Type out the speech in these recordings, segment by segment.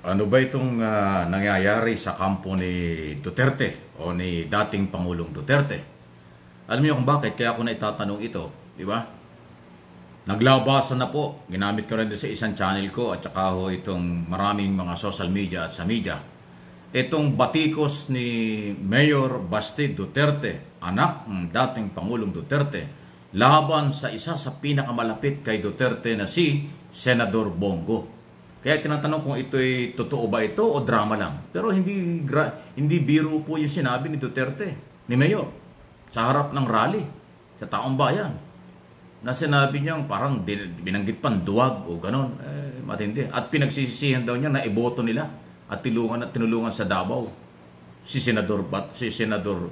Ano ba itong nangyayari sa kampo ni Duterte o ni dating Pangulong Duterte? Alam niyo kung bakit kaya ako na itatanong ito, di ba? Naglabasan na po, ginamit ko rin sa isang channel ko at saka ho itong maraming mga social media at sa media. Itong batikos ni Mayor Baste Duterte, anak ng dating Pangulong Duterte, laban sa isa sa pinakamalapit kay Duterte na si Senador Bongo. Kaya tinatanong kung ito'y totoo ba ito o drama lang. Pero hindi biro po yung sinabi ni Duterte, ni Mayor, sa harap ng rally, sa taong bayan. Na sinabi niya parang binanggit pang duwag o ganon. Matindi. At pinagsisisihan daw niya na iboto nila at tinulungan sa Davao si Senador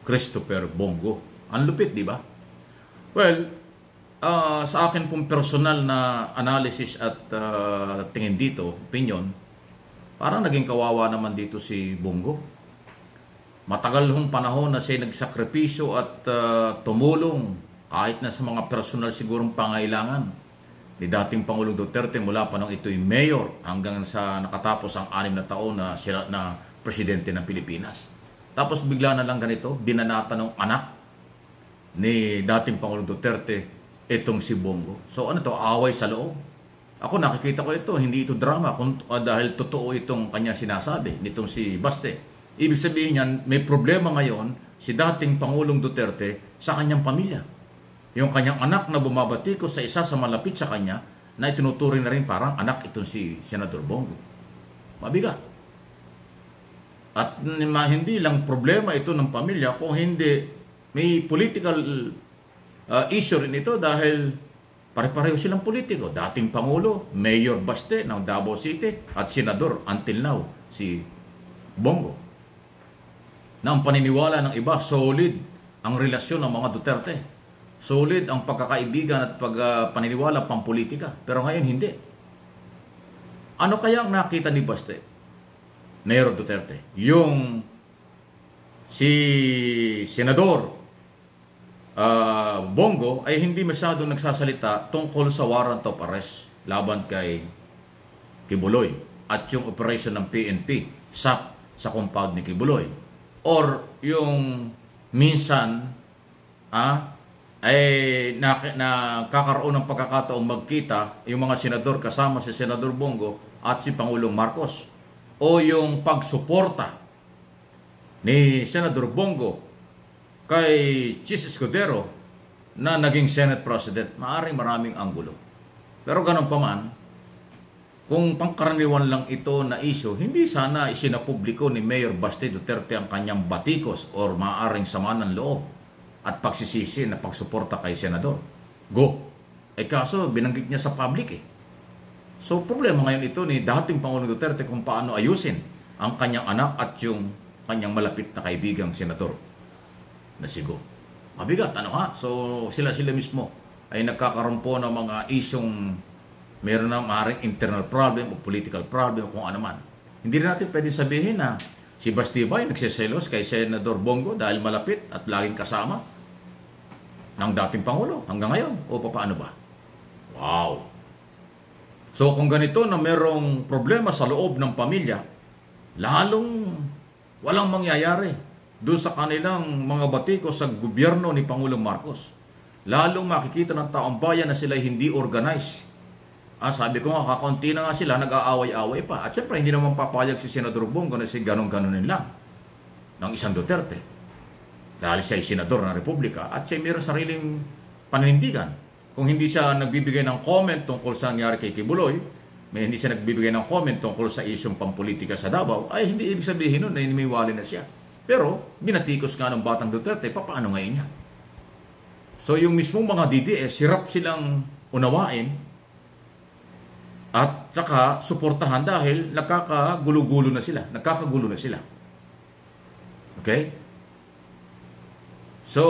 Christopher Bongo. Ang lupit, di ba? Well, sa akin pong personal na analysis at tingin dito, opinion, parang naging kawawa naman dito si Bongo. Matagal hong panahon na siya nagsakripisyo at tumulong kahit na sa mga personal sigurong pangailangan ni dating Pangulong Duterte mula pa nung ito'y mayor hanggang sa nakatapos ang 6 na taon na presidente ng Pilipinas. Tapos bigla na lang ganito, binanata ng anak ni dating Pangulong Duterte itong si Bongo. So ano to, away sa loob. Ako nakikita ko ito, hindi ito drama dahil totoo itong kanya sinasabi nitong si Baste. Ibig sabihin niyan, may problema ngayon si dating Pangulong Duterte sa kanyang pamilya. Yung kanyang anak na bumabatikos sa isa sa malapit sa kanya na itinuturing na rin parang anak itong si Senador Bongo. Mabigat. At hindi lang problema ito ng pamilya, kung hindi may political issue rin ito dahil pare-pareho silang politiko. Dating Pangulo, Mayor Baste ng Davao City at Senador until now, si Bongo. Na ang paniniwala ng iba, solid ang relasyon ng mga Duterte. Solid ang pagkakaibigan at paniniwala pampolitika. Pero ngayon hindi. Ano kaya ang nakita ni Baste, Mayor Duterte? Yung si Senador Bongo ay hindi masyadong nagsasalita tungkol sa warrant of arrest laban kay Kibuloy at yung operation ng PNP sa compound ni Kibuloy, or yung minsan ay nakakaroon ng pagkakataong magkita yung mga senador kasama si Senador Bongo at si Pangulong Marcos, o yung pagsuporta ni Senador Bongo kay Chis Escudero na naging Senate President. Maraming anggulo. Pero ganun pa man, kung pangkaraniwan lang ito na issue, hindi sana isinapubliko ni Mayor Baste Duterte ang kanyang batikos or maaring sama ng loob at pagsisisi na pagsuporta kay Senador. Go! Kaso binanggit niya sa public . So problema ngayon ito ni dating Pangulong Duterte kung paano ayusin ang kanyang anak at yung kanyang malapit na kaibigang senador na si Go. Mabigat, So sila mismo ay nagkakaroon po ng mga isyong meron na maaaring internal problem o political problem o kung ano man. Hindi rin natin pwede sabihin na si Baste ay nagsiselos kay Senador Bongo dahil malapit at laging kasama ng dating Pangulo hanggang ngayon. O paano ba? Wow! So kung ganito na merong problema sa loob ng pamilya, lalong walang mangyayari doon sa kanilang mga batiko sa gobyerno ni Pangulong Marcos. Lalong makikita ng taong bayan na sila hindi organized. Sabi ko nga, kakaunti na nga sila, nag-aaway-away pa. At syempre, hindi naman papayag si Senador Bongo na si ganun-ganunin lang ng isang Duterte. Dahil siya ay senador ng Republika at siya mayroong sariling paninindigan. Kung hindi siya nagbibigay ng comment tungkol sa nangyari kay Kibuloy, hindi siya nagbibigay ng comment tungkol sa isyong pampolitika sa Davao, ay hindi ibig sabihin nun na inimiwali na siya. Pero, binatikos nga ng batang Duterte, paano ngayon yan? So, yung mismong mga DDS, sirap silang unawain at saka suportahan dahil nagkakagulo na sila. Okay? So,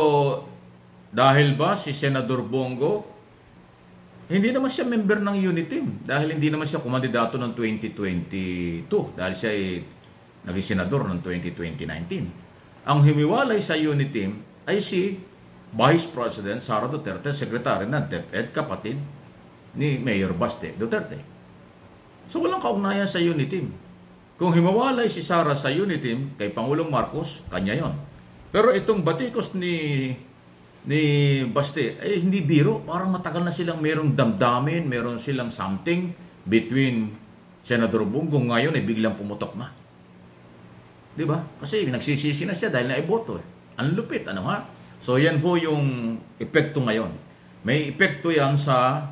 dahil ba si Senador Bongo, hindi naman siya member ng unit team dahil hindi naman siya kumandidato ng 2022 dahil siya ay naging senador ng 2019. Ang humiwalay sa unit team ay si Vice President Sara Duterte, Secretary ng DepEd, kapatid ni Mayor Baste Duterte. So walang kaugnayan sa Uniteam. Kung himawalay si Sara sa Uniteam kay Pangulong Marcos, kanya yon. Pero itong batikos ni Baste, hindi biro. Parang matagal na silang merong damdamin, meron silang something between Senador Bongbong. Ngayon ay biglang pumutok na. Di ba? Kasi nagsisisi na siya dahil naiboto. Ang lupit, ano ha? So yan po yung epekto ngayon. May epekto yan sa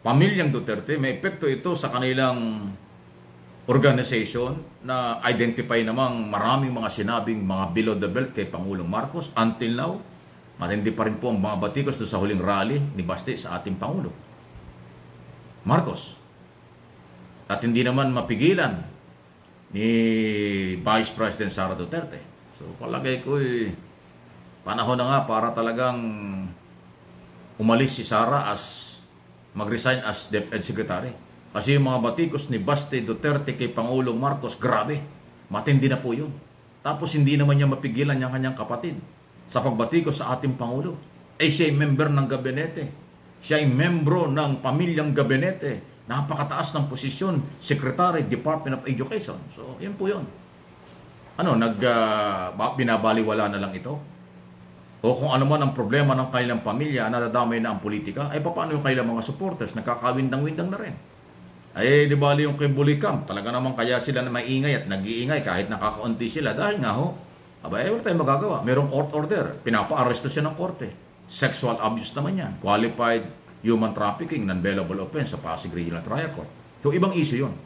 pamilyang Duterte, may epekto ito sa kanilang organization na identify namang maraming mga sinabing mga below the belt kay Pangulong Marcos. Until now, matindi pa rin po ang mga batikos doon sa huling rally ni Baste sa ating Pangulo Marcos. At hindi naman mapigilan ni Vice President Sara Duterte. So palagay ko panahon na nga para talagang umalis si Sara mag-resign as DepEd Secretary. Kasi yung mga batikos ni Baste Duterte kay Pangulong Marcos, grabe. Matindi na po yun. Tapos hindi naman niya mapigilan yung kanyang kapatid sa pagbatikos sa ating Pangulo. Siya ay member ng gabinete. Siya ay membro ng pamilyang gabinete. Napakataas ng posisyon, Secretary, Department of Education. So, yan po yun. Binabaliwala na lang ito? O kung ano man ang problema ng kailang pamilya, nadadamay na ang politika, paano yung kailang mga supporters? Nakakawindang-windang na rin. Di bali yung kay Bulicam, talaga naman kaya sila na maingay at nag-iingay kahit nakakaunti sila. Dahil nga wala tayong magagawa. Merong court order, pinapa-arresto siya ng korte. Sexual abuse naman yan. Qualified human trafficking, non-bailable offense sa Pasig Regional Trial Court. So, ibang issue yun.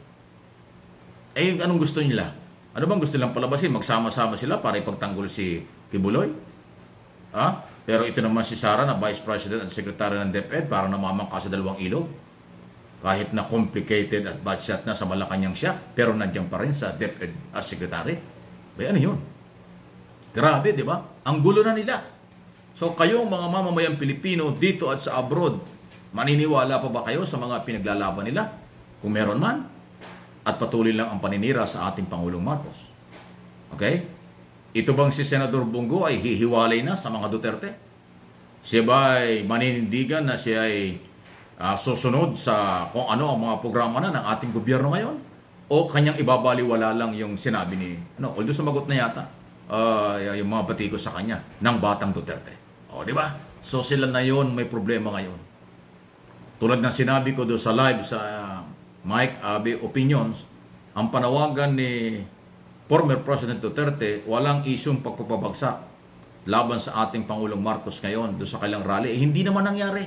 Anong gusto nila? Ano bang gusto nilang palabasin? Magsama-sama sila para ipagtanggol si Kibuloy? Pero ito naman si Sara na Vice President at Secretary ng DepEd para namamangka sa dalawang ilog. Kahit na complicated at budget na sa Malacanang siya, pero nandiyan pa rin sa DepEd as Secretary. Ano yun? Grabe, di ba? Ang gulo na nila. So kayong mga mamamayang Pilipino dito at sa abroad, maniniwala pa ba kayo sa mga pinaglalaban nila? Kung meron man, at patuloy lang ang paninira sa ating Pangulong Marcos. Okay? Ito bang si Senador Bongo ay hihiwalay na sa mga Duterte? Siya ba ay maninindigan na siya ay susunod sa kung ano ang mga programa na ng ating gobyerno ngayon? O kanyang ibabaliwala lang yung sinabi ni, although sumagot na yata, yung mga batikos sa kanya ng batang Duterte. Di ba? So sila na yon may problema ngayon. Tulad ng sinabi ko doon sa live sa Mike Abe Opinions, ang panawagan ni former President Duterte, walang isyong pagpapabagsak laban sa ating Pangulong Marcos ngayon doon sa kailang rally. Hindi naman nangyari.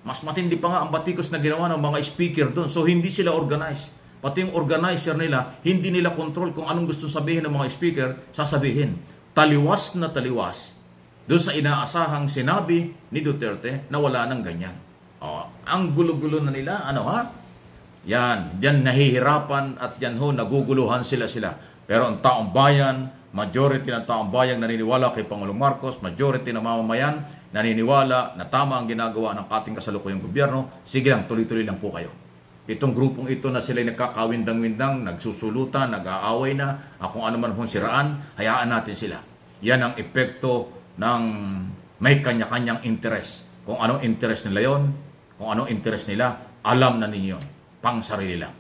Mas matindi pa nga ang batikos na ginawa ng mga speaker doon. So hindi sila organized. Pati yung organizer nila, hindi nila control kung anong gusto sabihin ng mga speaker, sasabihin. Taliwas na taliwas doon sa inaasahang sinabi ni Duterte na wala nang ganyan. Ang gulo-gulo na nila, Yan nahihirapan at yan naguguluhan sila. Pero ang taong bayan, majority ng taong bayan naniniwala kay Pangulong Marcos, majority ng mamamayan naniniwala na tama ang ginagawa ng ating kasalukuyang gobyerno. Sige lang, tuloy-tuloy lang po kayo. Itong grupong ito na sila nagkakawindang-windang, nagsusulutan, nag-aaway na, kung ano man pong siraan, hayaan natin sila. Yan ang epekto ng may kanya-kanyang interest. Kung anong interest nila yon, kung anong interest nila, alam na ninyo, pang sarili lang.